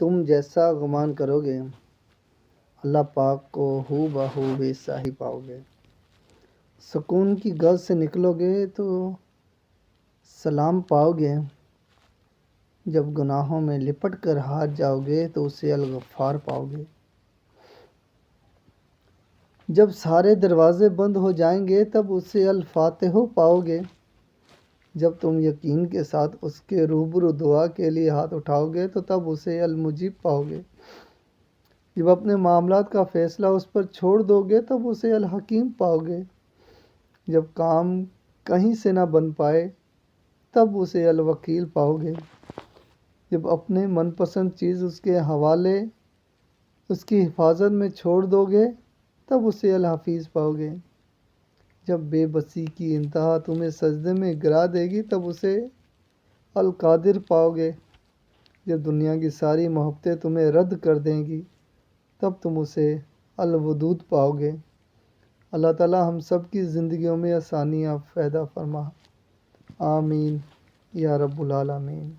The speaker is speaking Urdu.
تم جیسا گمان کرو گے اللہ پاک کو ہو بہو ویسا ہی پاؤ گے۔ سکون کی گھر سے نکلو گے تو سلام پاؤ گے، جب گناہوں میں لپٹ کر ہار جاؤ گے تو اسے الغفار پاؤ گے۔ جب سارے دروازے بند ہو جائیں گے تب اسے الفاتح پاؤ گے۔ جب تم یقین کے ساتھ اس کے روبرو دعا کے لیے ہاتھ اٹھاؤ گے تو تب اسے المجیب پاؤ گے۔ جب اپنے معاملات کا فیصلہ اس پر چھوڑ دو گے تب اسے الحکیم پاؤ گے۔ جب کام کہیں سے نہ بن پائے تب اسے الوکیل پاؤ گے۔ جب اپنے من پسند چیز اس کے حوالے اس کی حفاظت میں چھوڑ دو گے تب اسے الحفیظ پاؤ گے۔ جب بے بسی کی انتہا تمہیں سجدے میں گرا دے گی تب اسے القادر پاؤ گے۔ جب دنیا کی ساری محبتیں تمہیں رد کر دیں گی تب تم اسے الودود پاؤ گے۔ اللہ تعالیٰ ہم سب کی زندگیوں میں آسانیاں پیدا فرما۔ آمین یا رب العالمین۔